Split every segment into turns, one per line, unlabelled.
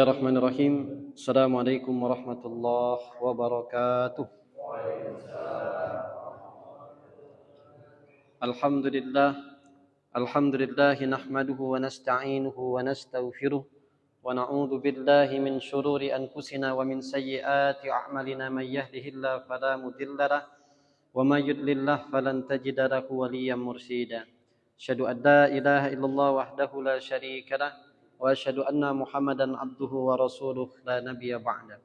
Bismillahirrahmanirrahim. Assalamualaikum warahmatullahi wabarakatuh. Alhamdulillah. Alhamdulillahi nahmaduhu wa nasta'inuhu wa nastaghfiruh wa na'udzu billahi min shururi anfusina wa min sayyiati a'malina may yahdihillahu fala mudilla lahu wa may yudlil falan tajida lahu waliyyan mursyida. Asyhadu an la ilaha illallah wahdahu la syarika lahu wa asyhadu anna Muhammadan abduhu wa rasuluh la nabiyya ba'da.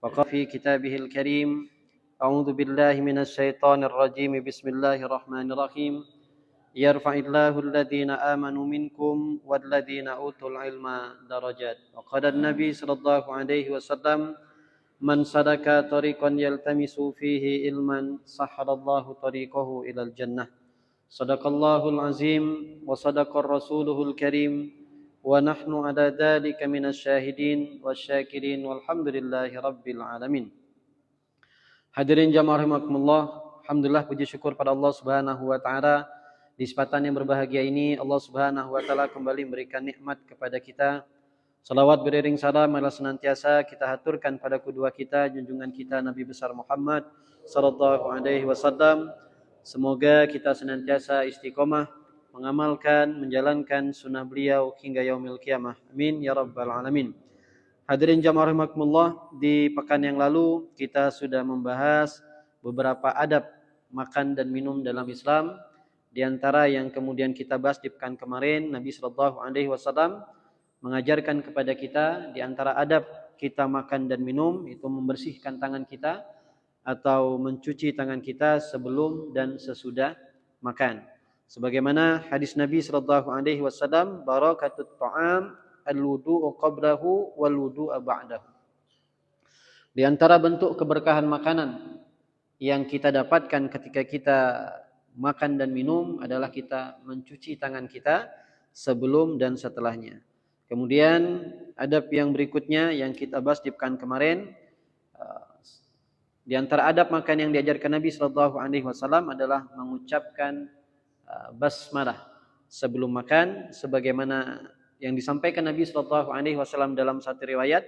Wa qala fi kitabihil karim, a'udzu billahi minasy syaithanir rajim. Bismillahirrahmanirrahim. Yarfa'illahu alladhina amanu minkum walladhina utul ilma darajat. Wa qala an-nabi sallallahu alaihi wasallam, man sadaka tariqan yaltamisu fihi ilman sahhalallahu tariqahu ilal jannah. Sadaqallahul azim wa sadaqar rasuluhul karim. Wa nahnu ala dzalika minasy syahidin wasyakirin walhamdulillahi rabbil alamin. Hadirin jamaah rahimakumullah, alhamdulillah puji syukur pada Allah Subhanahu wa taala. Di kesempatan yang berbahagia ini Allah Subhanahu wa taala kembali memberikan nikmat kepada kita. Salawat beriring salam adalah senantiasa kita haturkan pada kedua kita, junjungan kita Nabi besar Muhammad sallallahu alaihi wasallam. Semoga kita senantiasa istiqomah mengamalkan, menjalankan sunnah beliau hingga yaumil qiyamah. Amin ya rabbal alamin. Hadirin jamaah rahimakumullah, di pekan yang lalu kita sudah membahas beberapa adab makan dan minum dalam Islam. Di antara yang kemudian kita bahas di pekan kemarin, Nabi sallallahu alaihi wasallam mengajarkan kepada kita di antara adab kita makan dan minum itu membersihkan tangan kita atau mencuci tangan kita sebelum dan sesudah makan. Sebagaimana hadis Nabi sallallahu alaihi wasallam, barakatut ta'am al-wudu'u qablahu wal wudu'u ba'dahu. Di antara bentuk keberkahan makanan yang kita dapatkan ketika kita makan dan minum adalah kita mencuci tangan kita sebelum dan setelahnya. Kemudian adab yang berikutnya yang kita bahas di pekan kemarin, di antara adab makan yang diajarkan Nabi sallallahu alaihi wasallam adalah mengucapkan basmalah sebelum makan, sebagaimana yang disampaikan Nabi sallallahu alaihi wasallam dalam satu riwayat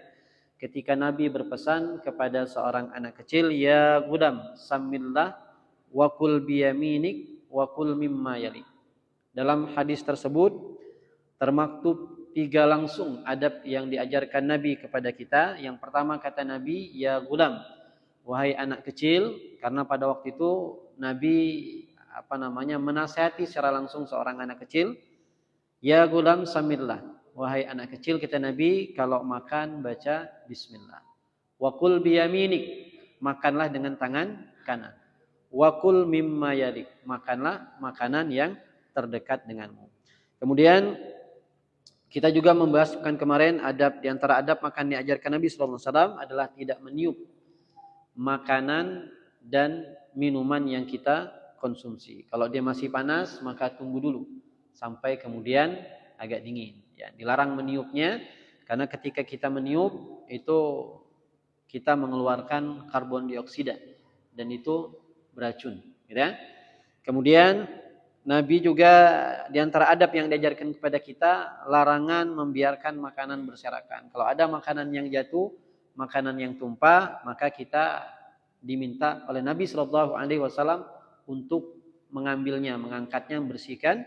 ketika Nabi berpesan kepada seorang anak kecil, ya gulam samillah wa kul biyaminik wa kul mimma yalik. Dalam hadis tersebut termaktub 3 langsung adab yang diajarkan Nabi kepada kita. Yang pertama kata Nabi, ya gulam, wahai anak kecil, karena pada waktu itu Nabi menasihati secara langsung seorang anak kecil. Ya gulam samillah, wahai anak kecil, kata Nabi, kalau makan baca bismillah. Wa kul biyaminik, makanlah dengan tangan kanan. Wa kul mimma yalik, makanlah makanan yang terdekat denganmu. Kemudian kita juga membahas pekan kemarin adab, di antara adab makan yang diajarkan Nabi sallallahu alaihi wasallam adalah tidak meniup makanan dan minuman yang kita konsumsi. Kalau dia masih panas, maka tunggu dulu sampai kemudian agak dingin. Ya, dilarang meniupnya karena ketika kita meniup itu kita mengeluarkan karbon dioksida dan itu beracun, ya. Kemudian Nabi juga di antara adab yang diajarkan kepada kita larangan membiarkan makanan berserakan. Kalau ada makanan yang jatuh, makanan yang tumpah, maka kita diminta oleh Nabi sallallahu alaihi wasallam untuk mengambilnya, mengangkatnya, membersihkan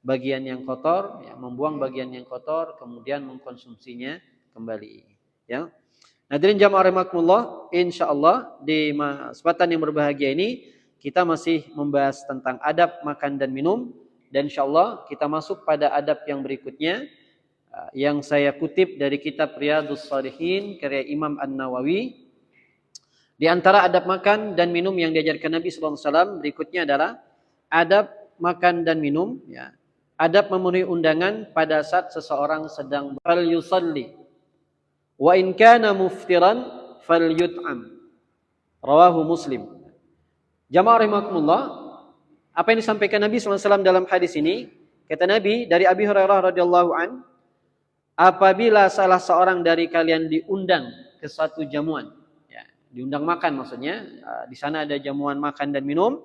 bagian yang kotor, ya, membuang bagian yang kotor, kemudian mengkonsumsinya kembali. Ya. Hadirin jamaah rahimakumullah, insyaallah di kesempatan yang berbahagia ini kita masih membahas tentang adab makan dan minum, dan insyaallah kita masuk pada adab yang berikutnya yang saya kutip dari kitab Riyadhus Shalihin karya Imam An-Nawawi. Di antara adab makan dan minum yang diajarkan Nabi sallallahu alaihi wasallam berikutnya adalah adab makan dan minum, ya. Adab memenuhi undangan pada saat seseorang sedang yusalli. Wa in kana muftiran falyut'am. Rawahu Muslim. Jamaah rahimakumullah, apa yang disampaikan Nabi sallallahu alaihi wasallam dalam hadis ini, kata Nabi dari Abi Hurairah radhiyallahu an, apabila salah seorang dari kalian diundang ke suatu jamuan, ya, diundang makan maksudnya, di sana ada jamuan makan dan minum,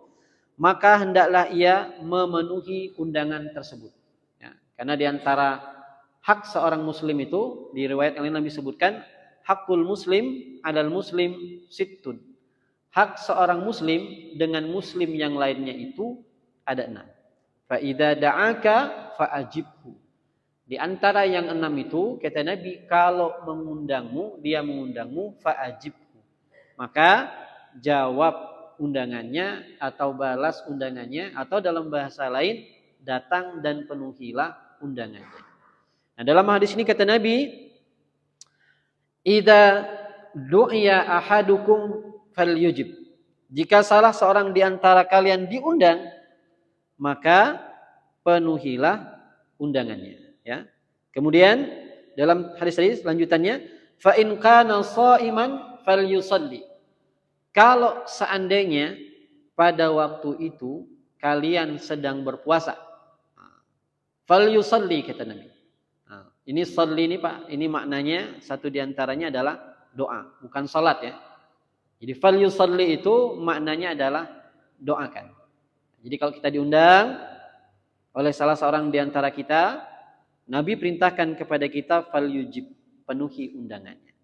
maka hendaklah ia memenuhi undangan tersebut. Ya, karena di antara hak seorang muslim itu di riwayat yang lain Nabi sebutkan hakul muslim alal muslim sittun. Hak seorang muslim dengan muslim yang lainnya itu ada 6. Fa idza da'aka fa ajibhu. Di antara yang 6 itu kata Nabi kalau dia mengundangmu fa ajibhu. Maka jawab undangannya atau balas undangannya atau dalam bahasa lain datang dan penuhilah undangannya. Nah, dalam hadis ini kata Nabi, "Idza du'iya ahadukum falyujib." Jika salah seorang di antara kalian diundang, maka penuhilah undangannya, ya. Kemudian dalam hadis lanjutannya, "Fa in kana sha'iman falyusalli." Kalau seandainya pada waktu itu kalian sedang berpuasa, falyusalli kata Nabi. Ini salli ini Pak, ini maknanya satu diantaranya adalah doa, bukan salat ya. Jadi falyusalli itu maknanya adalah doakan. Jadi kalau kita diundang oleh salah seorang diantara kita, Nabi perintahkan kepada kita falyujib, penuhi undangannya.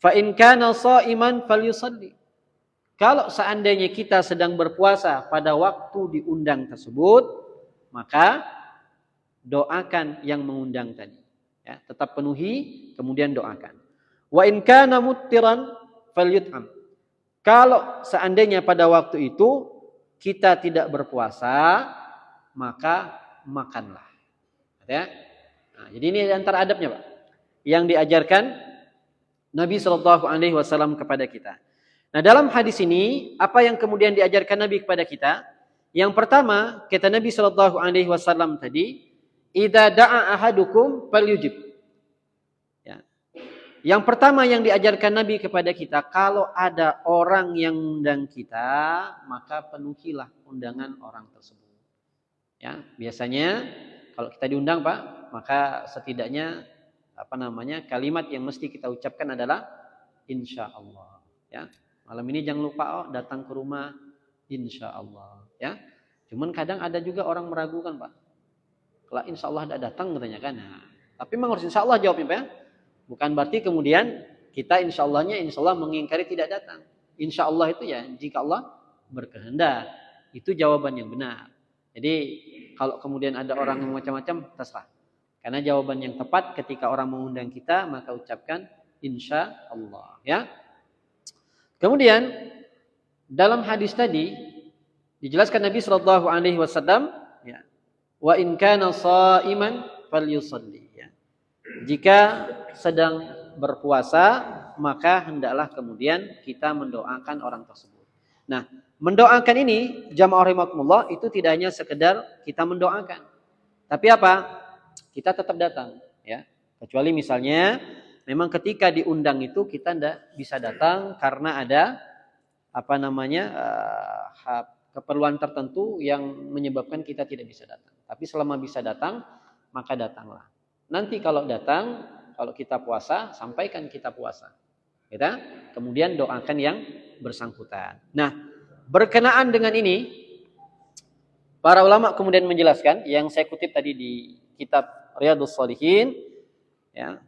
Fa in kana sha'iman falyusalli. Kalau seandainya kita sedang berpuasa pada waktu diundang tersebut, maka doakan yang mengundang tadi. Ya, tetap penuhi, kemudian doakan. Wa in kana muttiran falyut'am. Kalau seandainya pada waktu itu kita tidak berpuasa, maka makanlah. Ya. Nah, jadi ini antara adabnya, Pak, yang diajarkan Nabi SAW kepada kita. Nah, dalam hadis ini apa yang kemudian diajarkan Nabi kepada kita? Yang pertama, kata Nabi SAW tadi, idza da'a ahadukum falyujib. Ya. Yang pertama yang diajarkan Nabi kepada kita, kalau ada orang yang undang kita, maka penuhilah undangan orang tersebut. Ya, biasanya kalau kita diundang, Pak, maka setidaknya kalimat yang mesti kita ucapkan adalah insyaallah. Ya. Malam ini jangan lupa datang ke rumah insyaallah. Ya. Cuman kadang ada juga orang meragukan, Pak. Kalau insya Allah tidak datang katanya kan. Nah, tapi memang harus insya Allah jawabnya, Pak. Bukan berarti kemudian kita insya Allah mengingkari tidak datang. Insya Allah itu ya jika Allah berkehendak. Itu jawaban yang benar. Jadi kalau kemudian ada orang yang macam-macam, terserah. Karena jawaban yang tepat ketika orang mengundang kita, maka ucapkan insya Allah. Ya. Kemudian dalam hadis tadi dijelaskan Nabi SAW, ya, wa in kana sha'iman falyusalli. Ya. Jika sedang berpuasa, maka hendaklah kemudian kita mendoakan orang tersebut. Nah, mendoakan ini jamaah rahimakumullah itu tidak hanya sekedar kita mendoakan. Tapi apa? Kita tetap datang, ya. Kecuali misalnya memang ketika diundang itu kita tidak bisa datang karena ada keperluan tertentu yang menyebabkan kita tidak bisa datang. Tapi selama bisa datang, maka datanglah. Nanti kalau datang, kalau kita puasa, sampaikan kita puasa. Kita kemudian doakan yang bersangkutan. Nah, berkenaan dengan ini, para ulama kemudian menjelaskan yang saya kutip tadi di kitab Riyadhus Shalihin, ya.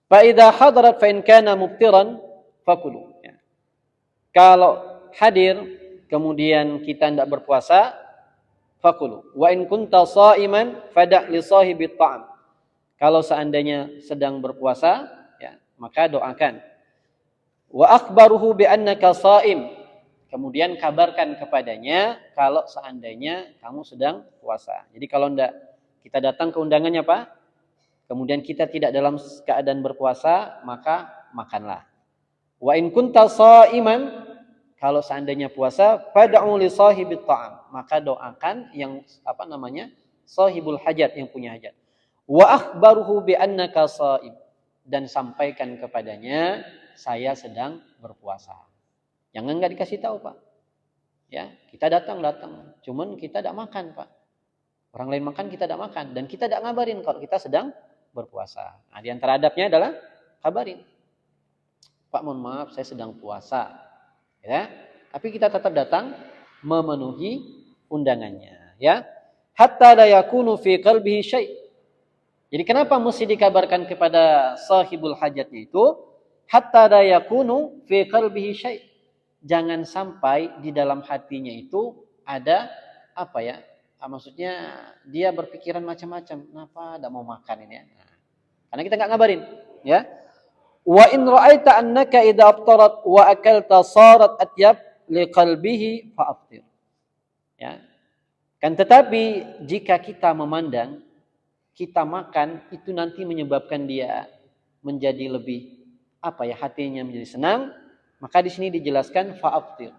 Fa idza hadarat fa in kana mubtiran fakulu. Ya. Kalau hadir kemudian kita tidak berpuasa, fakulu. Wa in kunta sha'iman fada' li sahibit ta'am. Kalau seandainya sedang berpuasa, ya, maka doakan. Wa akhbaruhu bi annaka sha'im. Kemudian kabarkan kepadanya kalau seandainya kamu sedang puasa. Jadi kalau tidak kita datang ke undangannya, Pak, kemudian kita tidak dalam keadaan berpuasa, maka makanlah. Wa in kunta sha'iman, kalau seandainya puasa, fad'u li sahibit ta'am, maka doakan yang sahibul hajat, yang punya hajat. Wa akhbaruhu bi annaka sha'im, dan sampaikan kepadanya saya sedang berpuasa. Jangan enggak dikasih tahu, Pak. Ya, kita datang. Cuman kita tidak makan, Pak. Orang lain makan, kita tidak makan, dan kita tidak ngabarin kalau kita sedang berpuasa. Nah, di antara adabnya adalah kabarin. Pak, mohon maaf saya sedang puasa. Ya, tapi kita tetap datang memenuhi undangannya, ya. Hatta la yakunu fi qalbihi syai', Jadi kenapa mesti dikabarkan kepada sahibul hajatnya itu? Hatta la yakunu fi qalbihi syai'. Jangan sampai di dalam hatinya itu ada apa ya? Maksudnya dia berpikiran macam-macam. Kenapa tidak mau makan ini ya? Nah, karena kita nggak ngabarin, ya. Wa in ra'aita annaka idza aftarat wa akalta sarat atyab liqalbihi fa'aftir. Ya. Kan tetapi jika kita memandang, kita makan itu nanti menyebabkan dia menjadi lebih apa ya, hatinya menjadi senang, maka di sini dijelaskan fa'aftir.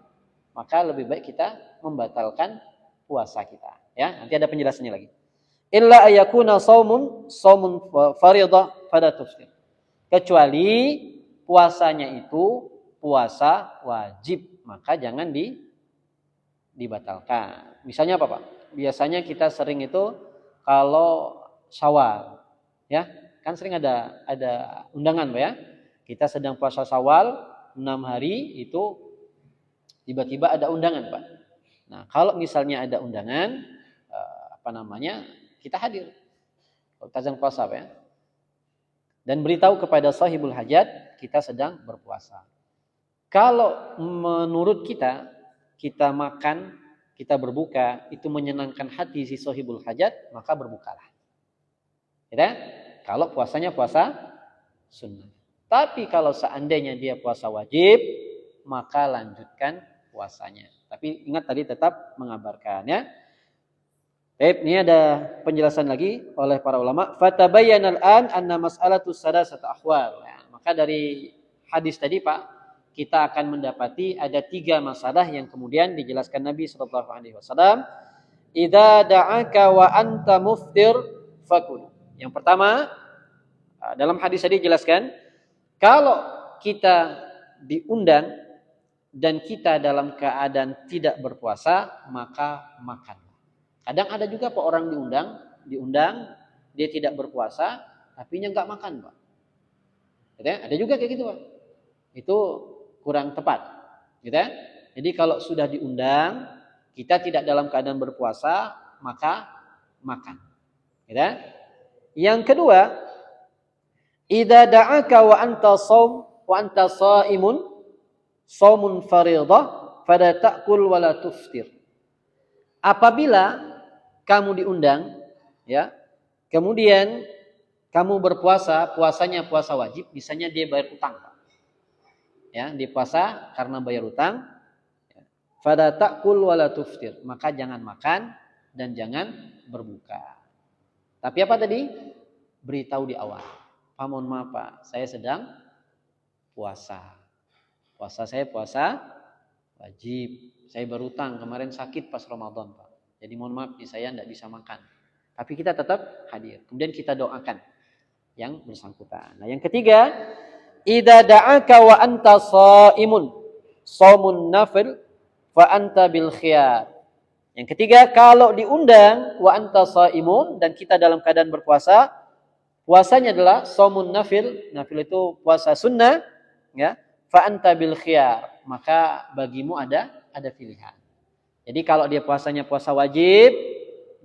Maka lebih baik kita membatalkan puasa kita, ya. Nanti ada penjelasannya lagi. Illa ayakuna saumun fardhah fala tuftir. Kecuali puasanya itu puasa wajib, maka jangan dibatalkan. Misalnya apa, Pak? Biasanya kita sering itu kalau Syawal, ya, kan sering ada undangan, Pak, ya. Kita sedang puasa Syawal 6 hari itu tiba-tiba ada undangan, Pak. Nah, kalau misalnya ada undangan, kita hadir. Kalau kita sedang puasa, Pak, ya. Dan beritahu kepada sahibul hajat kita sedang berpuasa. Kalau menurut kita makan, kita berbuka, itu menyenangkan hati si sahibul hajat, maka berbukalah. Ya? Kalau puasanya puasa sunnah. Tapi kalau seandainya dia puasa wajib, maka lanjutkan puasanya. Tapi ingat tadi tetap mengabarkan, ya. Ini ada penjelasan lagi oleh para ulama. Fatabayyana al-an anna mas'alatus sadasat ahwal. Ya, maka dari hadis tadi, Pak, kita akan mendapati ada 3 masalah yang kemudian dijelaskan Nabi sallallahu alaihi wasallam. Idza da'aka wa anta muftir fakul. Yang pertama, dalam hadis tadi dijelaskan, kalau kita diundang dan kita dalam keadaan tidak berpuasa, maka makan. Kadang ada juga Pak orang diundang, dia tidak berpuasa, tapi nggak makan, Pak. Ada juga kayak gitu, Pak. Itu kurang tepat, gitu ya. Jadi kalau sudah diundang, kita tidak dalam keadaan berpuasa, maka makan. Gitu ya. Yang kedua, idza da'aka wa anta shaum wa anta shaimun shaumun fardhah fala ta'kul wa la tuftir. Apabila kamu diundang, ya, kemudian kamu berpuasa, puasanya puasa wajib, misalnya dia bayar utang, Pak. Ya, dia puasa karena bayar utang, fala ta'kul wa la tuftir, maka jangan makan dan jangan berbuka. Tapi apa tadi? Beritahu di awal. Pak, mohon maaf, Pak, saya sedang puasa. Puasa saya puasa wajib. Saya berutang, kemarin sakit pas Ramadan, Pak. Jadi mohon maaf nih, saya tidak bisa makan. Tapi kita tetap hadir. Kemudian kita doakan yang bersangkutan. Nah, yang ketiga, idza da'aka wa anta shaimun shaumun nafil fa anta bil khiyar. Yang ketiga, kalau diundang wa anta shaimun dan kita dalam keadaan berpuasa, puasanya adalah shaumun nafil. Nafil itu puasa sunnah, ya. Fa anta bil khiyar, maka bagimu ada pilihan. Jadi kalau dia puasanya puasa wajib,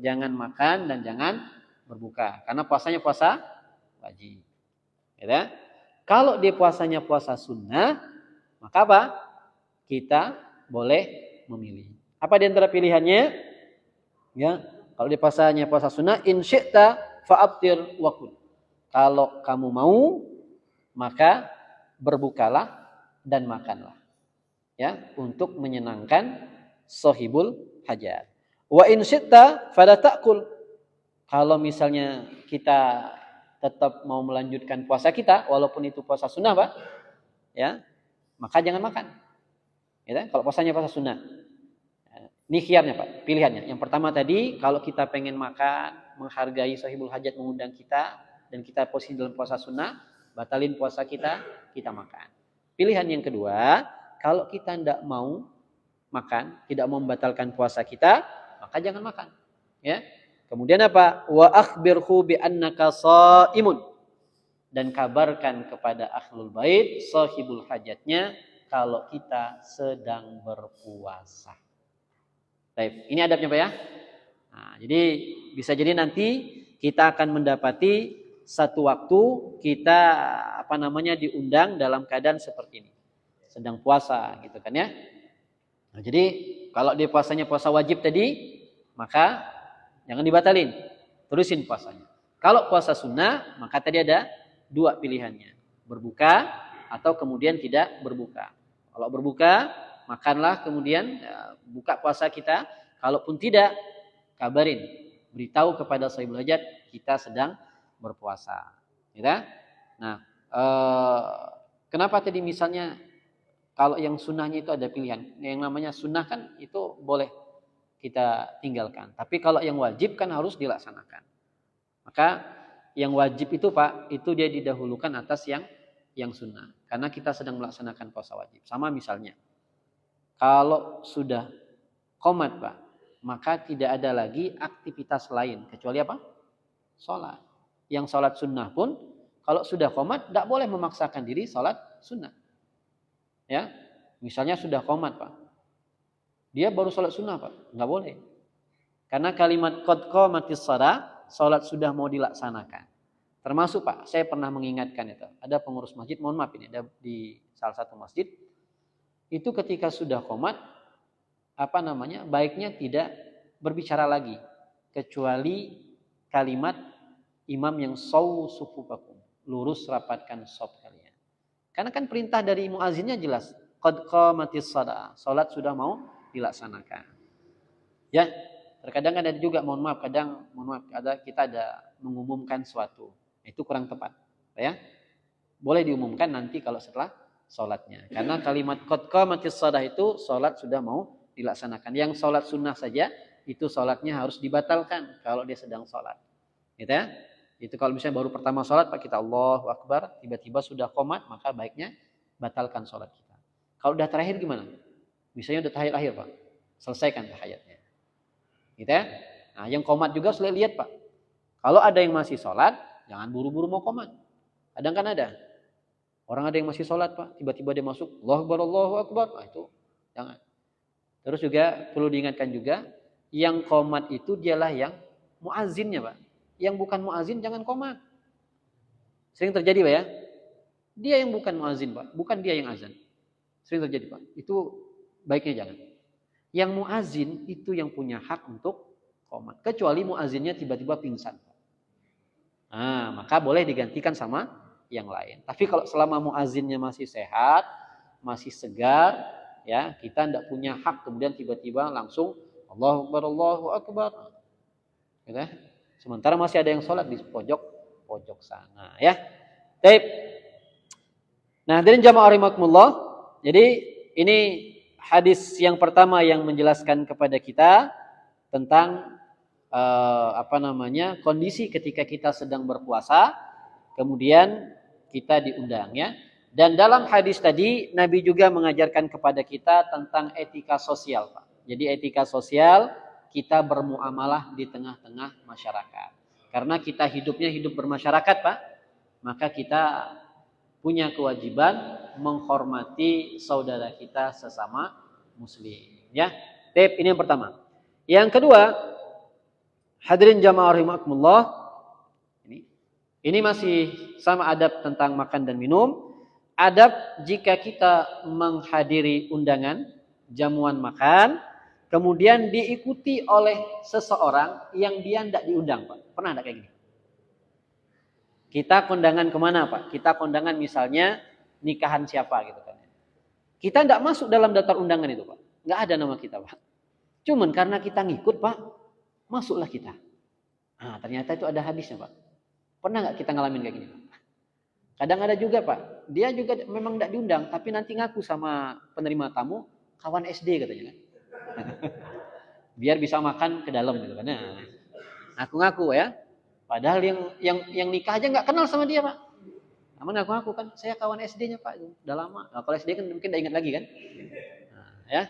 jangan makan dan jangan berbuka. Karena puasanya puasa wajib. Ya. Kalau dia puasanya puasa sunnah, maka apa? Kita boleh memilih. Apa di antara pilihannya? Ya, kalau dia puasanya puasa sunnah, in syi'ta fa'abtir wa kul. Kalau kamu mau, maka berbukalah dan makanlah. Ya, untuk menyenangkan sahibul hajat. Wa in syi'ta fala ta'kul. Kalau misalnya kita tetap mau melanjutkan puasa kita walaupun itu puasa sunnah, Pak, ya, maka jangan makan. Ya, kalau puasanya puasa sunnah. Ini khiyarnya, Pak, pilihannya. Yang pertama tadi, kalau kita pengen makan, menghargai sahibul hajat mengundang kita dan kita posisi dalam puasa sunnah, batalin puasa kita makan. Pilihan yang kedua, kalau kita tidak mau makan, tidak mau membatalkan puasa kita, maka jangan makan. Ya. Kemudian apa? Wa akhbirhu bi annaka shaimun. Dan kabarkan kepada ahlul bait, sahibul hajatnya, kalau kita sedang berpuasa. Baik, ini adabnya, Pak, ya. Nah, jadi bisa jadi nanti kita akan mendapati satu waktu kita diundang dalam keadaan seperti ini. Sedang puasa gitu kan ya. Nah, jadi kalau dia puasanya puasa wajib tadi, maka jangan dibatalin. Terusin puasanya. Kalau puasa sunnah, maka tadi ada dua pilihannya. Berbuka atau kemudian tidak berbuka. Kalau berbuka, makanlah kemudian buka puasa kita. Kalaupun tidak, kabarin. Beritahu kepada sahibul hajat kita sedang berpuasa. Ya? Nah, kenapa tadi misalnya kalau yang sunnahnya itu ada pilihan. Yang namanya sunnah kan itu boleh kita tinggalkan. Tapi kalau yang wajib kan harus dilaksanakan. Maka yang wajib itu Pak, itu dia didahulukan atas yang sunnah. Karena kita sedang melaksanakan puasa wajib. Sama misalnya, kalau sudah qomat Pak, maka tidak ada lagi aktivitas lain. Kecuali apa? Sholat. Yang sholat sunnah pun, kalau sudah qomat, tidak boleh memaksakan diri sholat sunnah. Ya, misalnya sudah qomat Pak. Dia baru sholat sunnah Pak. Nggak boleh. Karena kalimat qad qamatis shalah, sholat sudah mau dilaksanakan. Termasuk Pak, saya pernah mengingatkan itu. Ada pengurus masjid, mohon maaf ini, ada di salah satu masjid. Itu ketika sudah qomat, baiknya tidak berbicara lagi. Kecuali kalimat imam yang sawu sufufakum. Lurus rapatkan shaf kalian. Karena kan perintah dari muazzinnya jelas. Qad qamatis shalah, sholat sudah mau dilaksanakan. Ya, terkadang ada juga kita ada mengumumkan suatu. Itu kurang tepat, ya. Boleh diumumkan nanti kalau setelah sholatnya. Karena kalimat qad qamatis shalah itu sholat sudah mau dilaksanakan. Yang sholat sunnah saja itu sholatnya harus dibatalkan kalau dia sedang sholat. Gitu ya. Itu kalau misalnya baru pertama sholat Pak, kita Allahu Akbar, tiba-tiba sudah qomat, maka baiknya batalkan sholat kita. Kalau udah terakhir gimana? Misalnya udah tahiyat akhir Pak, selesaikan tahiyatnya. Gitu ya. Nah yang qomat juga sudah lihat Pak. Kalau ada yang masih sholat, jangan buru-buru mau qomat. Kadang kan ada. Orang ada yang masih sholat Pak, tiba-tiba dia masuk, Allahu Akbar. Nah itu jangan. Terus juga perlu diingatkan juga, yang qomat itu dialah yang muazzinnya Pak. Yang bukan muazzin jangan qomat. Sering terjadi Pak ya. Dia yang bukan muazzin Pak, bukan dia yang azan. Sering terjadi Pak. Itu baiknya jangan. Yang muazzin itu yang punya hak untuk qomat. Kecuali muazzinnya tiba-tiba pingsan. Nah, maka boleh digantikan sama yang lain. Tapi kalau selama muazzinnya masih sehat, masih segar, ya kita tidak punya hak kemudian tiba-tiba langsung Allahu Akbar. Gitu ya. Sementara masih ada yang sholat di pojok sana, ya. Baik. Nah, hadirin jamaah rahimakumullah. Jadi ini hadis yang pertama yang menjelaskan kepada kita tentang kondisi ketika kita sedang berpuasa, kemudian kita diundang, ya. Dan dalam hadis tadi Nabi juga mengajarkan kepada kita tentang etika sosial, Pak. Jadi etika sosial kita bermuamalah di tengah-tengah masyarakat. Karena kita hidupnya hidup bermasyarakat, Pak, maka kita punya kewajiban menghormati saudara kita sesama muslim, ya. Tip ini yang pertama. Yang kedua, hadirin jamaah rahimakumullah, ini masih sama adab tentang makan dan minum. Adab jika kita menghadiri undangan jamuan makan, kemudian diikuti oleh seseorang yang dia tidak diundang, Pak. Pernah tidak kayak gini? Kita kondangan kemana, Pak? Kita kondangan misalnya nikahan siapa gitu kan. Kita tidak masuk dalam daftar undangan itu, Pak. Nggak ada nama kita, Pak. Cuman karena kita ngikut, Pak, masuklah kita. Nah, ternyata itu ada hadisnya, Pak. Pernah nggak kita ngalamin kayak gini, Pak? Kadang ada juga, Pak. Dia juga memang tidak diundang, tapi nanti ngaku sama penerima tamu, kawan SD katanya kan. Biar bisa makan ke dalam gitu kan. Nah, ngaku-ngaku ya. Padahal yang nikah aja nggak kenal sama dia, Pak. Namun ngaku-ngaku kan saya kawan SD-nya, Pak. Udah lama. Nah, kalau SD kan mungkin nggak ingat lagi kan. Nah, ya.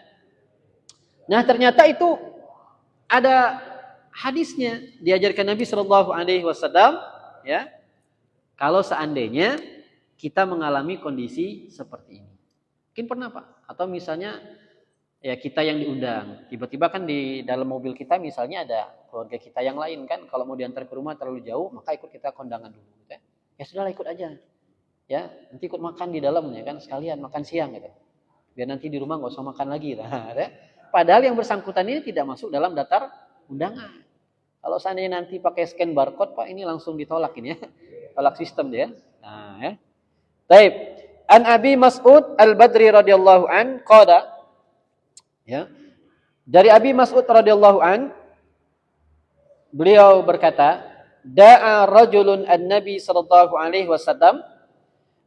Nah, ternyata itu ada hadisnya diajarkan Nabi Shallallahu Alaihi Wasallam, ya. Kalau seandainya kita mengalami kondisi seperti ini, mungkin pernah, Pak. Atau misalnya ya kita yang diundang. Tiba-tiba kan di dalam mobil kita misalnya ada keluarga kita yang lain kan, kalau mau diantar ke rumah terlalu jauh, maka ikut kita kondangan dulu. Gitu ya. Ya sudahlah ikut aja. Ya, nanti ikut makan di dalam ya kan, sekalian makan siang gitu. Biar nanti di rumah nggak usah makan lagi. Nah, ya. Padahal yang bersangkutan ini tidak masuk dalam daftar undangan. Kalau seandainya nanti pakai scan barcode, Pak, ini langsung ditolak ini ya. Tolak sistem dia. Nah, ya. Baik. An Abi Mas'ud Al-Badri radhiyallahu an qala, ya. Dari Abi Mas'ud radhiyallahu an, beliau berkata, da'a rajulun an-nabi sallallahu alaihi wasallam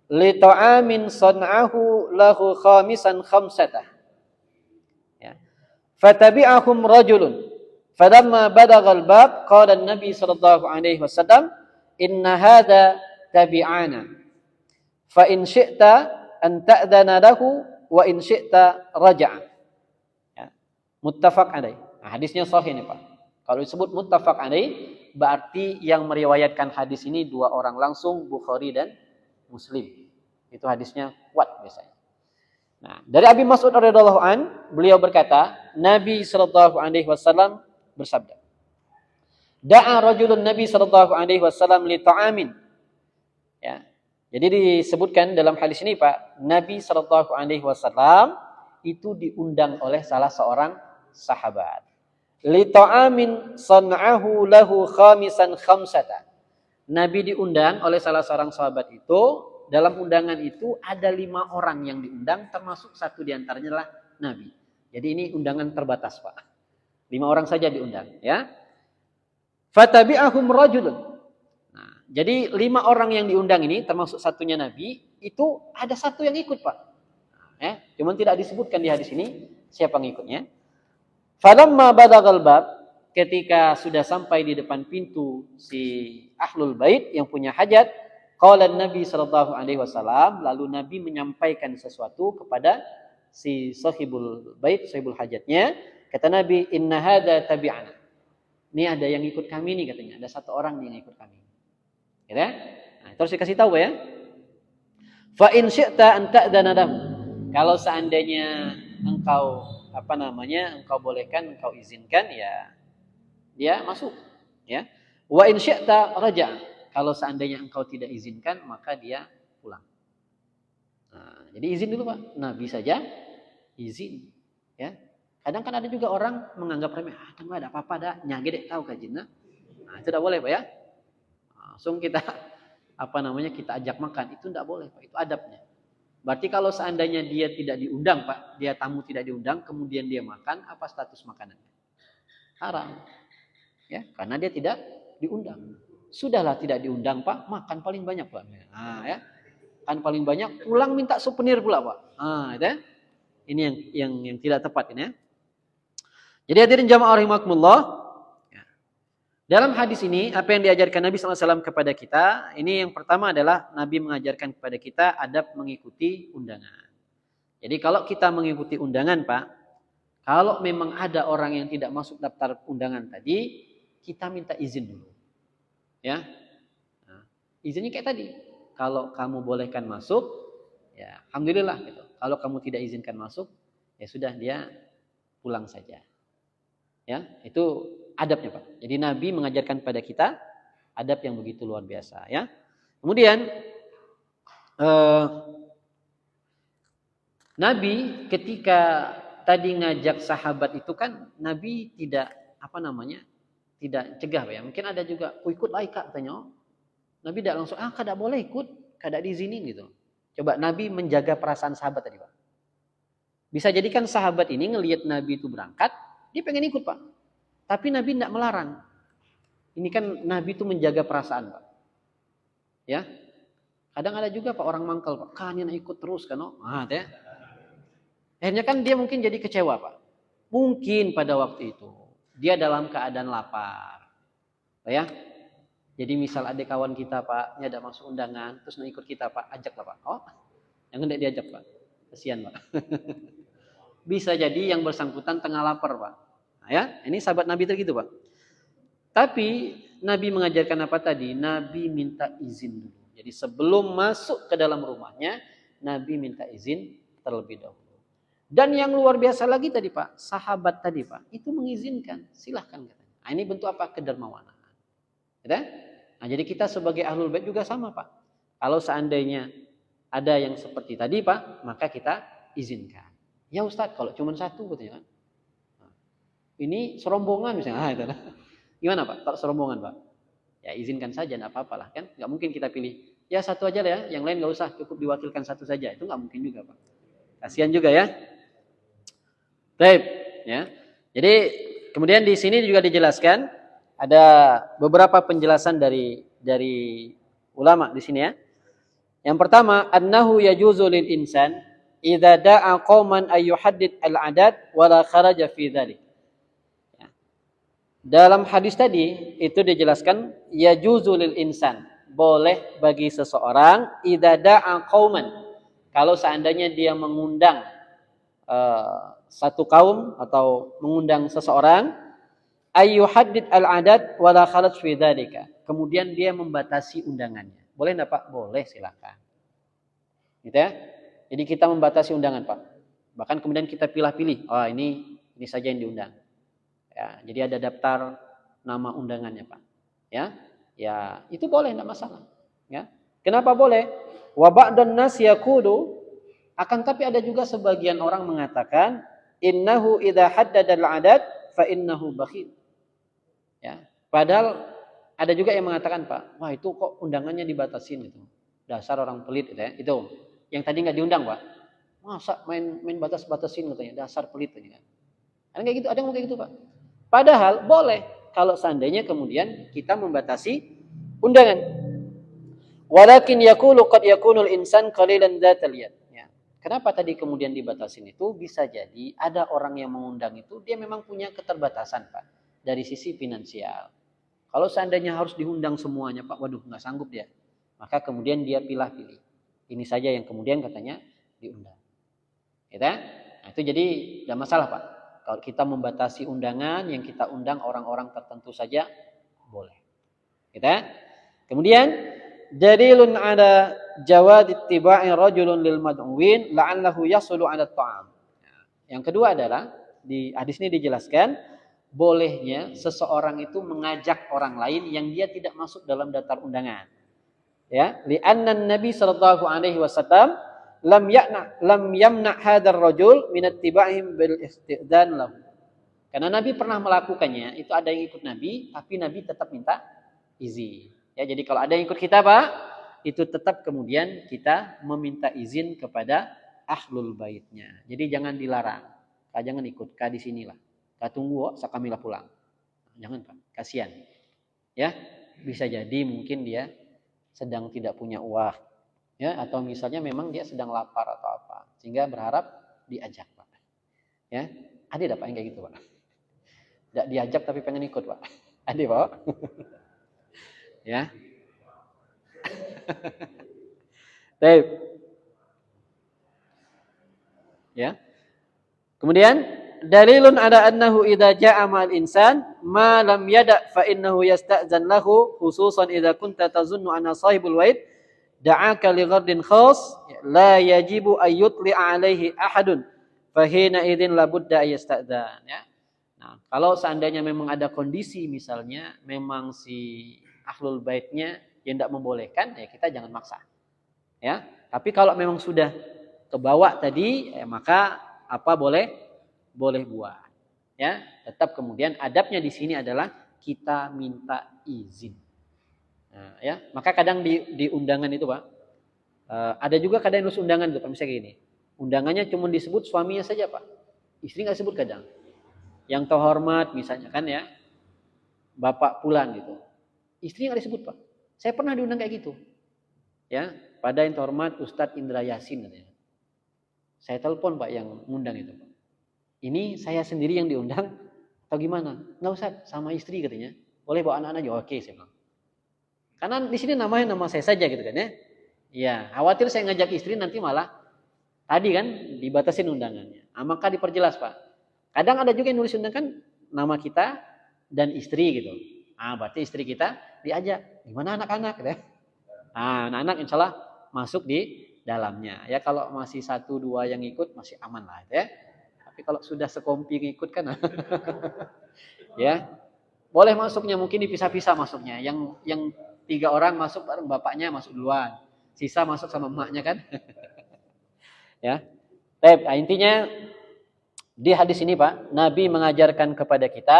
li ta'amin san'ahu lahu khamisan khamsatah. Ya. Fatabi'ahum rajulun. Falamma balagha al-bab qala an-nabi sallallahu alaihi wasallam, inna hadha tabi'ana. Fa in syi'ta an ta'dana lahu wa in syi'ta raja'a. Ya. Muttafaq alaih. Nah, hadisnya sahih ini, Pak. Kalau disebut muttafaq alaih, berarti yang meriwayatkan hadis ini dua orang langsung, Bukhari dan Muslim. Itu hadisnya kuat biasanya. Nah, dari Abi Mas'ud radhiyallahu an, beliau berkata, Nabi sallallahu alaihi wasallam bersabda, da'a rajulun Nabi sallallahu alaihi wasallam li ta'amin. Ya. Jadi disebutkan dalam hadis ini, Pak, Nabi sallallahu alaihi wasallam itu diundang oleh salah seorang sahabat. Li ta'amin san'ahu lahu khamisan khamsata. Nabi diundang oleh salah seorang sahabat itu, dalam undangan itu ada 5 orang yang diundang, termasuk satu diantaranya adalah Nabi. Jadi ini undangan terbatas, Pak. 5 orang saja diundang, ya. Fatabi'ahum rajulun. Nah, jadi 5 orang yang diundang ini, termasuk satunya Nabi, itu ada satu yang ikut, Pak. Ya, cuman tidak disebutkan di hadis ini siapa yang ikutnya. Falamma balagal bab, ketika sudah sampai di depan pintu si ahlul bait yang punya hajat, qala Nabi sallallahu alaihi wasallam, lalu Nabi menyampaikan sesuatu kepada si sahibul bait, sahibul hajatnya. Kata Nabi, inna hadza tabi'ana. Ini ada yang ikut kami nih katanya, ada satu orang yang ikut kami. Gitu ya? Nah, terus dikasih tahu ya. Fa in syi'ta an ta'dana lahu. Kalau seandainya engkau engkau bolehkan, engkau izinkan, ya dia masuk, ya. Wa in syi'ta raja'. Kalau seandainya engkau tidak izinkan, maka dia pulang. Nah, jadi izin dulu, Pak. Nabi saja izin, ya. Kadang kan ada juga orang menganggap remeh, enggak ada apa-apa dah, nyage dek tahu kajina. Nah, itu tidak boleh, Pak, ya. Langsung kita kita ajak makan, itu tidak boleh, Pak. Itu adabnya. Berarti kalau seandainya dia tidak diundang, Pak, dia tamu tidak diundang, kemudian dia makan, apa status makanannya? Haram. Ya, karena dia tidak diundang. Sudahlah tidak diundang, Pak, makan paling banyak, Pak. Nah, ya. Kan paling banyak, pulang minta souvenir pula, Pak. Nah, itu ya. Ini yang tidak tepat ini, ya. Jadi hadirin jamaah rahimakumullah, ya. Dalam hadis ini apa yang diajarkan Nabi SAW kepada kita, ini yang pertama adalah Nabi mengajarkan kepada kita adab mengikuti undangan. Jadi kalau kita mengikuti undangan, Pak, kalau memang ada orang yang tidak masuk daftar undangan tadi, kita minta izin dulu. Ya. Nah, izinnya kayak tadi. Kalau kamu bolehkan masuk, ya alhamdulillah gitu. Kalau kamu tidak izinkan masuk, ya sudah, dia pulang saja. Ya, itu adabnya, Pak. Jadi Nabi mengajarkan pada kita adab yang begitu luar biasa, ya. Kemudian Nabi ketika tadi ngajak sahabat itu kan Nabi tidak tidak cegah, ya. Mungkin ada juga ikutlah katanya. Nabi tidak langsung kada boleh ikut, kada diizinin gitu. Coba Nabi menjaga perasaan sahabat tadi, Pak. Bisa jadikan sahabat ini ngelihat Nabi itu berangkat, dia pengen ikut, Pak. Tapi Nabi tidak melarang. Ini kan Nabi itu menjaga perasaan, Pak. Ya. Kadang ada juga, Pak, orang mangkal, Pak. Kan yang ikut terus kan, ya. Akhirnya kan dia mungkin jadi kecewa, Pak. Mungkin pada waktu itu dia dalam keadaan lapar. Pak, ya. Jadi misal ada kawan kita, Pak, ini ada masuk undangan, terus mau ikut kita, Pak, ajaklah, Pak. Oh, yang hendak diajak, Pak. Kasihan, Pak. Bisa jadi yang bersangkutan tengah lapar, Pak. Nah, ya, ini sahabat Nabi itu gitu, Pak. Tapi Nabi mengajarkan apa tadi? Nabi minta izin dulu. Jadi sebelum masuk ke dalam rumahnya, Nabi minta izin terlebih dahulu.
Dan yang luar biasa lagi tadi Pak, sahabat tadi Pak, itu mengizinkan, silahkan katanya. Nah, ini bentuk apa? Kedermawanan. Gitu? Nah, jadi kita sebagai ahlul bait juga sama Pak. Kalau seandainya ada yang seperti tadi Pak, maka kita izinkan. Ya Ustadz, kalau cuma satu katanya kan. Ini serombongan misalnya. Itu. Gimana Pak? Kalau serombongan Pak? Ya izinkan saja, enggak apa-apa lah kan. Enggak mungkin kita pilih. Ya satu aja lah ya, yang lain enggak usah, cukup diwakilkan satu saja. Itu enggak mungkin juga Pak. Kasihan juga ya. Baik, ya. Jadi kemudian di sini juga dijelaskan ada beberapa penjelasan dari ulama di sini ya. Yang pertama, annahu yajuzu lil insan idza da'a qauman ay yuhaddid al-adad wa la kharaja fi dzalik. Ya. Dalam hadis tadi itu dijelaskan yajuzu lil insan, boleh bagi seseorang idza da'a qauman, kalau seandainya dia mengundang satu kaum atau mengundang seseorang, ayyuhaddid al-adad wala kharaj fi dzalika. Kemudian dia membatasi undangannya. Boleh enggak Pak? Boleh, silakan. Gitu ya. Jadi kita membatasi undangan Pak. Bahkan kemudian kita pilih-pilih. Oh, ini saja yang diundang. Ya, jadi ada daftar nama undangannya Pak. Ya. Ya, itu boleh enggak masalah. Ya. Kenapa boleh? Wa ba'dun nas yaqulu, akan tapi ada juga sebagian orang mengatakan innahu idza haddada al-adad fa innahu bakhil. Ya, padahal ada juga yang mengatakan Pak, wah itu kok undangannya dibatasin gitu. Dasar orang pelit gitu ya. Itu yang tadi enggak diundang Pak. Masa main batas-batasin katanya, dasar pelit gitu kan. Ada kayak gitu, ada yang kayak gitu Pak. Padahal boleh kalau seandainya kemudian kita membatasi undangan. Walakin yaqulu qad yakunul insan qalilan dzatal yad. Kenapa tadi kemudian dibatasin itu? Bisa jadi ada orang yang mengundang itu dia memang punya keterbatasan Pak dari sisi finansial. Kalau seandainya harus diundang semuanya Pak, waduh nggak sanggup dia. Maka kemudian dia pilih-pilih. Ini saja yang kemudian katanya diundang. Gitu? Nah, itu jadi tidak masalah Pak. Kalau kita membatasi undangan yang kita undang orang-orang tertentu saja boleh. Gitu? Kemudian dalilun ada jawad ittiba'i rajulun lil mad'uwin la'allahu yasulu 'ala ta'am. Yang kedua adalah di hadis ini dijelaskan bolehnya seseorang itu mengajak orang lain yang dia tidak masuk dalam daftar undangan. Ya, li'anna Nabi sallallahu alaihi wasallam lam yamna hadzal rajul min ittiba'ihim bil isti'dzan lahu. Karena Nabi pernah melakukannya, itu ada yang ikut Nabi, tapi Nabi tetap minta izin. Ya, jadi kalau ada yang ikut kita Pak, itu tetap kemudian kita meminta izin kepada ahlul baitnya. Jadi jangan dilarang. Kak jangan ikut, Kak di sinilah. Kak tunggu sakamilah pulang. Jangan Pak, kasihan. Ya, bisa jadi mungkin dia sedang tidak punya uang. Ya, atau misalnya memang dia sedang lapar atau apa, sehingga berharap diajak Pak. Ya, ada Pak yang kayak gitu Pak. Tidak diajak tapi pengen ikut Pak. Ada Pak. Ya. Baik. Ya. Kemudian dalilun ada annahu idza jaa ma'al insan ma lam yada fa innahu yasta'zan lahu khususan idza kunta tazunnu anna sahibul wa'id da'aka li ghardin khas la yajibu ay yutli'a alaihi ahadun fa hina idzin la budda yasta'zan ya. Nah, kalau seandainya memang ada kondisi misalnya memang si ahlul baitnya yang tidak membolehkan, ya kita jangan maksa. Ya, tapi kalau memang sudah kebawa tadi, maka apa boleh buat. Ya, tetap kemudian adabnya di sini adalah kita minta izin. Nah, ya, maka kadang di undangan itu Pak, ada juga kadang nulis undangan itu Pak, misalnya gini, undangannya cuma disebut suaminya saja Pak, istri nggak sebut kadang. Yang terhormat misalnya kan ya, bapak pulang gitu, istri nggak disebut Pak. Saya pernah diundang kayak gitu. Ya, pada yang terhormat Ustadz Indra Yasin katanya. Saya telepon Pak yang ngundang itu Pak. Ini saya sendiri yang diundang atau gimana? Enggak usah, sama istri katanya. Boleh bawa anak-anak juga. Oke, saya bilang. Karena di sini namanya nama saya saja gitu kan ya. Ya, khawatir saya ngajak istri nanti malah tadi kan dibatasin undangannya. Nah, maka diperjelas Pak. Kadang ada juga yang nulis undangan nama kita dan istri gitu. Ah, berarti istri kita diajak. Gimana anak-anak gitu ya? Nah, anak-anak insya Allah masuk di dalamnya. Ya kalau masih 1-2 yang ikut masih aman lah ya. Tapi kalau sudah sekompi ikut kan ya. Boleh masuknya mungkin dipisah-pisah masuknya. Yang 3 orang masuk bareng bapaknya masuk duluan. Sisa masuk sama emaknya kan. Ya. Nah, intinya di hadis ini Pak, Nabi mengajarkan kepada kita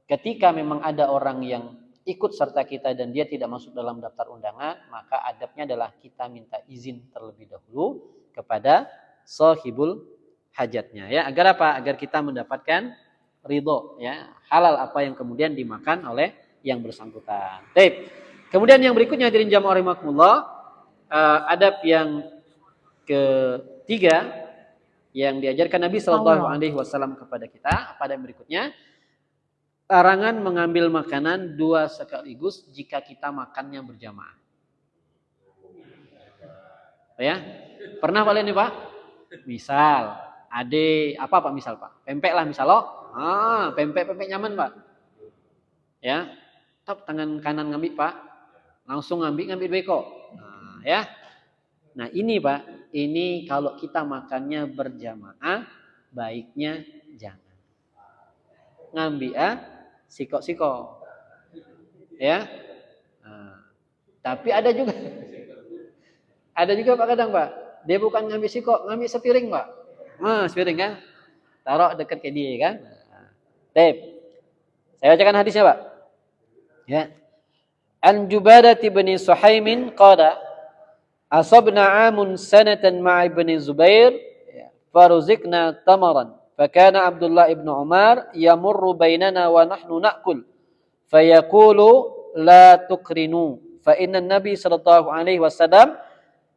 ketika memang ada orang yang ikut serta kita dan dia tidak masuk dalam daftar undangan, maka adabnya adalah kita minta izin terlebih dahulu kepada sahibul hajatnya ya, agar apa? Agar kita mendapatkan ridho ya, halal apa yang kemudian dimakan oleh yang bersangkutan. Baik. Kemudian yang berikutnya hadirin jamaah rahimakumullah, adab yang ketiga yang diajarkan Nabi Shallallahu Alaihi Wasallam kepada kita pada yang berikutnya, larangan mengambil makanan 2 sekaligus jika kita makannya berjamaah. Ya, pernah Pak ini Pak? Misal, apa Pak misal Pak? Pempek lah misal loh. Pempek nyaman Pak. Ya, top tangan kanan ngambil Pak, langsung ngambil beko. Ya. Nah ini Pak, ini kalau kita makannya berjamaah, baiknya jangan ngambil siko-siko, ya. Tapi ada juga Pak kadang Pak, dia bukan ngambil siko, ngambil sepiring Pak. Sepiring kan, taruh dekat ke dia kan. Saya bacakan hadisnya Pak. Ya. An Jubadah bin Suhaimin qala asabna amun sanatan ma'a ibni Zubair faruzikna tamaran fakana Abdullah ibn Umar yamurru bainana wa nahnu na'kul fayaqulu la tukrinu fa inna nabi sallallahu alaihi wasallam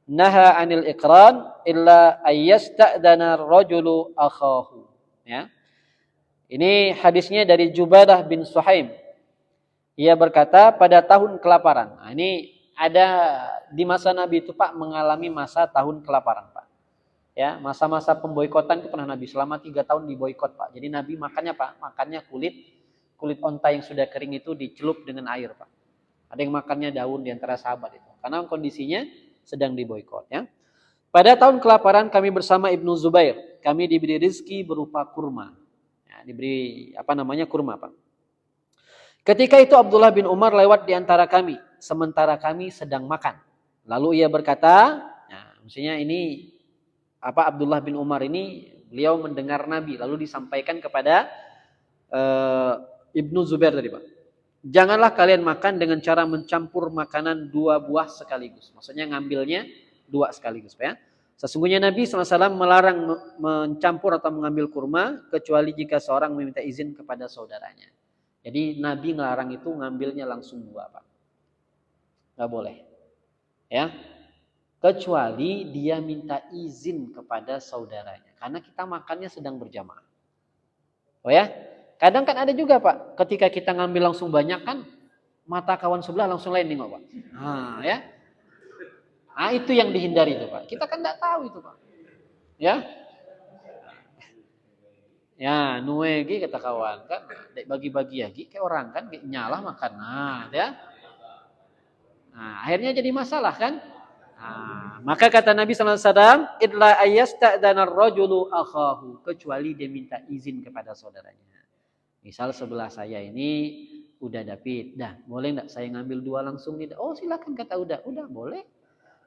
naha 'anil iqran illa ayyasta'dana ar-rajulu akhahu ya. Ini hadisnya dari Jubadah bin Suhaim. Ia berkata pada tahun kelaparan. Nah, ini ada di masa Nabi itu Pak mengalami masa tahun kelaparan Pak. Ya, masa-masa pemboikotan itu pernah Nabi selama 3 tahun diboikot Pak. Jadi Nabi makannya Pak, makannya kulit onta yang sudah kering itu dicelup dengan air Pak. Ada yang makannya daun di antara sahabat itu. Karena kondisinya sedang diboikot ya. Pada tahun kelaparan kami bersama Ibnu Zubair, kami diberi rezeki berupa kurma. Ya, diberi kurma Pak. Ketika itu Abdullah bin Umar lewat di antara kami, sementara kami sedang makan. Lalu ia berkata, maksudnya ini Abdullah bin Umar ini beliau mendengar Nabi, lalu disampaikan kepada Ibnu Zubair tadi Pak. Janganlah kalian makan dengan cara mencampur makanan 2 buah sekaligus. Maksudnya ngambilnya 2 sekaligus Pak ya. Sesungguhnya Nabi SAW melarang mencampur atau mengambil kurma kecuali jika seorang meminta izin kepada saudaranya. Jadi Nabi ngelarang itu ngambilnya langsung 2 Pak. Nggak boleh. Ya. Kecuali dia minta izin kepada saudaranya. Karena kita makannya sedang berjamaah. Oh ya. Kadang kan ada juga Pak. Ketika kita ngambil langsung banyak kan. Mata kawan sebelah langsung lain nih Pak. Ya. Itu yang dihindari itu Pak. Kita kan nggak tahu itu Pak. Ya. Ya, nuegi kata kawan kan, dek bagi-bagi lagi kayak orang kan, nyalah makan. Ya. Akhirnya jadi masalah kan? Maka kata Nabi sallallahu alaihi wasallam, "Illa ayyasta'dana ar-rajulu akhahu," kecuali dia minta izin kepada saudaranya. Misal sebelah saya ini udah dapet, boleh enggak saya ngambil 2 langsung nih? Oh, silakan kata udah boleh.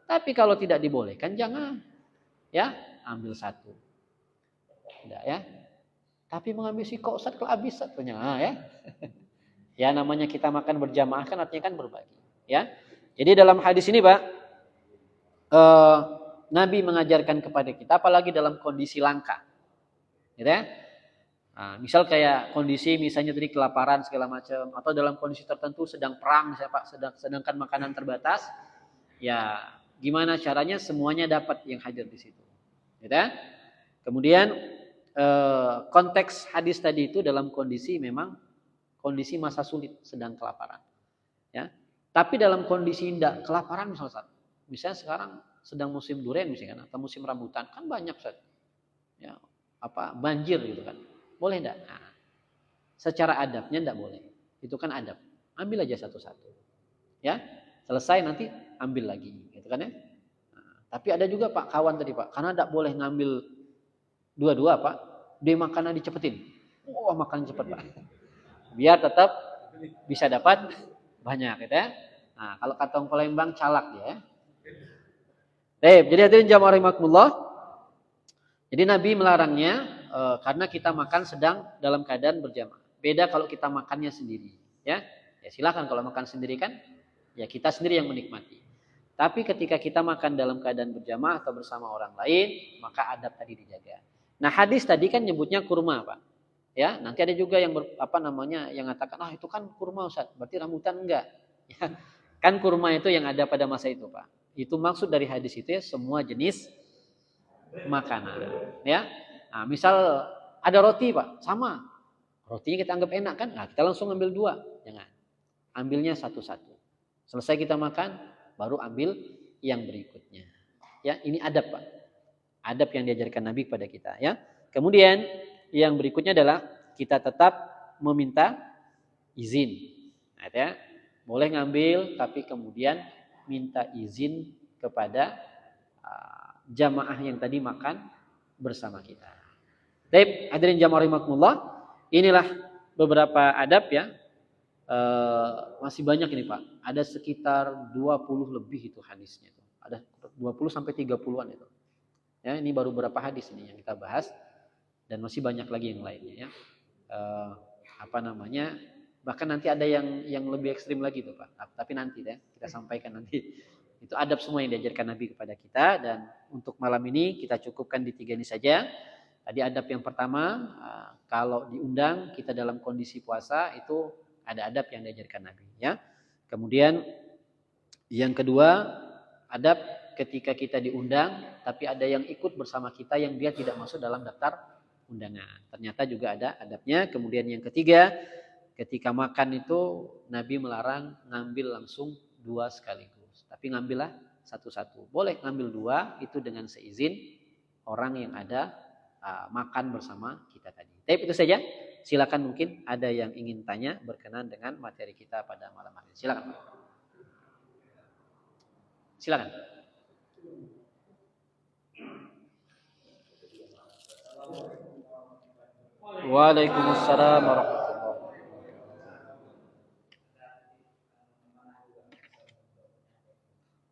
Tapi kalau tidak dibolehkan jangan. Ya, ambil 1. Tidak ya. Tapi mengambil siko Ustaz kalau habis satunya ya. Ya namanya kita makan berjamaah kan artinya kan berbagi ya. Jadi dalam hadis ini Pak Nabi mengajarkan kepada kita apalagi dalam kondisi langka. Gitu ya. Misal kayak kondisi misalnya tadi kelaparan segala macam atau dalam kondisi tertentu sedang perang misalnya Pak, sedangkan makanan terbatas. Ya, gimana caranya semuanya dapat yang hadir di situ. Gitu ya. Kemudian konteks hadis tadi itu dalam kondisi memang kondisi masa sulit sedang kelaparan ya, tapi dalam kondisi tidak kelaparan misalnya sekarang sedang musim durian misalnya atau musim rambutan kan banyak ya banjir gitu kan, boleh enggak? Secara adabnya enggak boleh, itu kan adab, ambil aja satu-satu ya, Selesai nanti ambil lagi, gitu kan ya. Nah, tapi ada juga Pak kawan tadi Pak, karena tidak boleh ngambil dua-dua Pak, dia makanan dicepetin. Wah makan cepet Pak. Biar tetap bisa dapat banyak, gitu ya. Nah kalau kata orang Palembang calak dia. Jadi hadirin jamaah rahimakumullah. Jadi Nabi melarangnya karena kita makan sedang dalam keadaan berjamaah. Beda kalau kita makannya sendiri, ya. Ya silakan kalau makan sendiri kan, ya kita sendiri yang menikmati. Tapi ketika kita makan dalam keadaan berjamaah atau bersama orang lain, maka adab tadi dijaga. Nah hadis tadi kan nyebutnya kurma Pak. Ya, nanti ada juga yang yang mengatakan itu kan kurma Ustaz, berarti rambutan enggak? Ya, kan kurma itu yang ada pada masa itu Pak. Itu maksud dari hadis itu ya semua jenis makanan. Ya, nah, misal ada roti Pak, sama rotinya kita anggap enak kan? Nah kita langsung ambil dua, jangan. Ambilnya satu-satu. Selesai kita makan, baru ambil yang berikutnya. Ya, ini adab Pak. Adab yang diajarkan Nabi kepada kita. Ya, kemudian yang berikutnya adalah kita tetap meminta izin. Nah, ya. Boleh ngambil tapi kemudian minta izin kepada jamaah yang tadi makan bersama kita. Baik, hadirin jamaah rahimakumullah, inilah beberapa adab ya. Masih banyak ini Pak. Ada sekitar 20 lebih itu hadisnya itu. Ada 20 sampai 30-an itu. Ya, ini baru beberapa hadis ini yang kita bahas. Dan masih banyak lagi yang lainnya ya. Bahkan nanti ada yang lebih ekstrim lagi tuh Pak. Tapi nanti ya kita sampaikan nanti. Itu adab semua yang diajarkan Nabi kepada kita. Dan untuk malam ini kita cukupkan di 3 ini saja. Tadi adab yang pertama, kalau diundang kita dalam kondisi puasa itu ada adab yang diajarkan Nabi ya. Kemudian yang kedua, adab ketika kita diundang tapi ada yang ikut bersama kita yang dia tidak masuk dalam daftar undangan. Ternyata juga ada adabnya. Kemudian yang ketiga, ketika makan itu Nabi melarang ngambil langsung 2 sekaligus. Tapi ngambillah satu-satu. Boleh ngambil 2 itu dengan seizin orang yang ada makan bersama kita tadi. Tapi itu saja. Silakan mungkin ada yang ingin tanya berkenan dengan materi kita pada malam hari. Silakan. Silakan. Waalaikumsalam warahmatullahi wabarakatuh.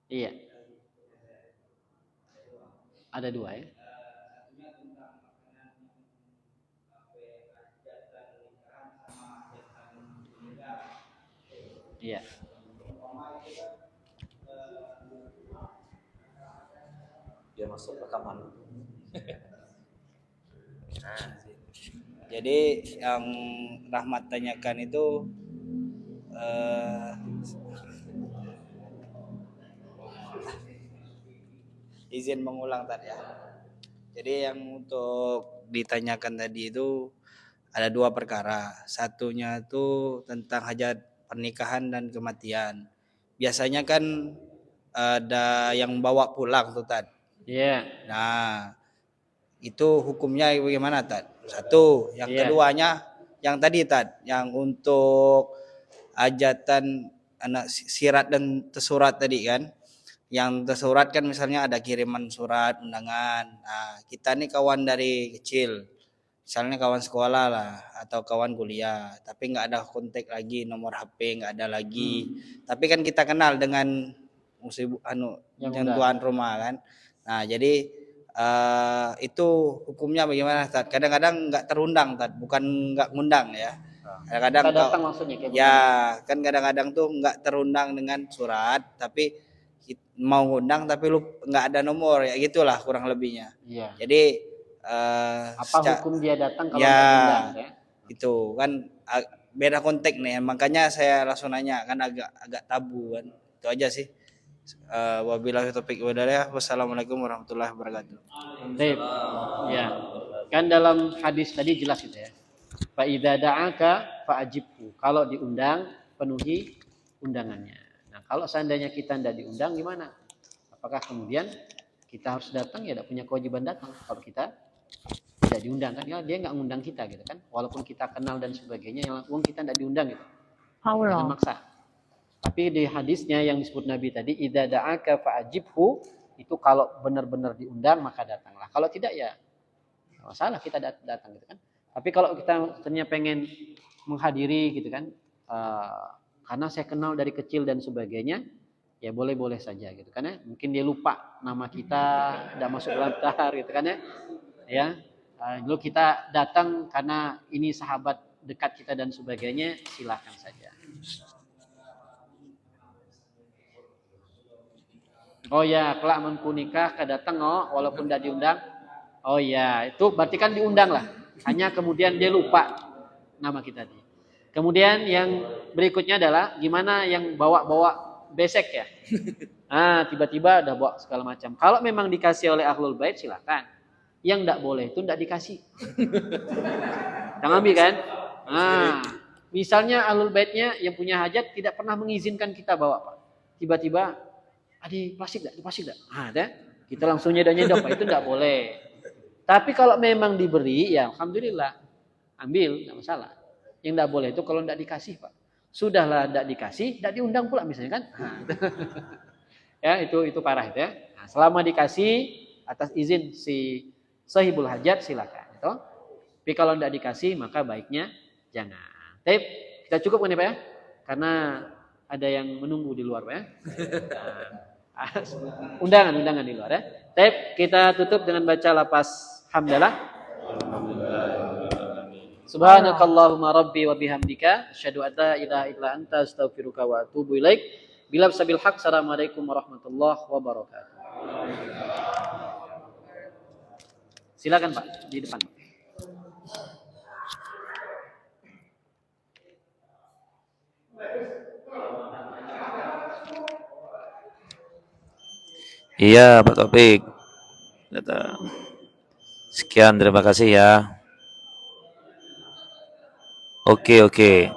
Iya. Ada 2 ya. Iya.
Dia masuk rekaman. Nah, jadi yang Rahmat tanyakan itu izin mengulang tadi ya. Jadi yang untuk ditanyakan tadi itu ada 2 perkara. Satunya itu tentang hajat pernikahan dan kematian. Biasanya kan ada yang bawa pulang tuh Tad.
Iya.
Nah, itu hukumnya bagaimana Tad? Satu, yang keduanya yang tadi Tad, yang untuk hajatan anak sirat dan tersurat tadi kan. Yang tersurat kan misalnya ada kiriman surat undangan. Nah, kita nih kawan dari kecil. Misalnya kawan sekolah lah atau kawan kuliah, tapi nggak ada kontak lagi, nomor HP nggak ada lagi. Tapi kan kita kenal dengan yang tuan rumah kan. Nah jadi itu hukumnya bagaimana Tad? Kadang-kadang nggak terundang Tad, bukan nggak ngundang ya. Kadang-kadang
datang maksudnya kayak
ya kan kadang-kadang tuh nggak terundang dengan surat, tapi mau ngundang tapi lu nggak ada nomor ya gitulah kurang lebihnya.
Iya.
Jadi
hukum dia datang kalau nggak diundang ya?
Itu kan beda konteks nih, makanya saya langsung nanya kan agak tabu kan. Itu aja sih. Wabillahi taufiq walhidayah. Wassalamualaikum warahmatullahi wabarakatuh.
Baik. Ya. Kan dalam hadis tadi jelas itu ya. Fa idza da'aka fa'ajibhu. Kalau diundang penuhi undangannya. Nah, kalau seandainya kita tidak diundang gimana? Apakah kemudian kita harus datang? Ya tidak punya kewajiban datang kalau kita tidak diundang kan, ya dia nggak ngundang kita gitu kan, walaupun kita kenal dan sebagainya, yang kita tidak diundang gitu, jangan maksa. Tapi di hadisnya yang disebut Nabi tadi, idza da'aka fa'ajibhu, itu kalau benar-benar diundang maka datanglah. Kalau tidak ya nggak masalah kita datang gitu kan. Tapi kalau kita ternyata pengen menghadiri gitu kan, karena saya kenal dari kecil dan sebagainya, ya boleh-boleh saja gitu kan ya. Mungkin dia lupa nama kita, tidak masuk dalam daftar gitu kan ya. Ya, dulu kita datang karena ini sahabat dekat kita dan sebagainya, silakan saja. Oh ya, kelak mengku nikah kedatang walaupun tidak diundang. Oh ya, itu berarti kan diundang lah. Hanya kemudian dia lupa nama kita tadi. Kemudian yang berikutnya adalah gimana yang bawa-bawa besek ya. Tiba-tiba udah bawa segala macam. Kalau memang dikasih oleh ahlul bait silakan. Yang tidak boleh itu tidak dikasih. Jangan ambil kan? Misalnya ahlul baitnya yang punya hajat tidak pernah mengizinkan kita bawa, Pak. Tiba-tiba di plastik enggak? Kita langsung nyedok Pak, itu enggak boleh. Tapi kalau memang diberi, ya alhamdulillah, ambil, enggak masalah. Yang enggak boleh itu kalau enggak dikasih, Pak. Sudahlah enggak dikasih, enggak diundang pula misalnya kan. Ya, itu parah itu ya. Nah, selama dikasih atas izin si sahibul hajat silakan, gitu. Tapi kalau enggak dikasih maka baiknya jangan. Tapi kita cukup kan ya, Pak ya? Karena ada yang menunggu di luar, Pak ya. Undangan di luar ya. Baik, kita tutup dengan baca lapas hamdalah. Subhanakallahumma rabbi wa bihamdika asyhadu an la ilaha illa anta astaghfiruka wa atubu ilaik. Bila sabil haq. Assalamualaikum warahmatullahi wabarakatuh. Silakan Pak di depan.
Iya, Pak Taufik. Sekian, terima kasih ya. Oke.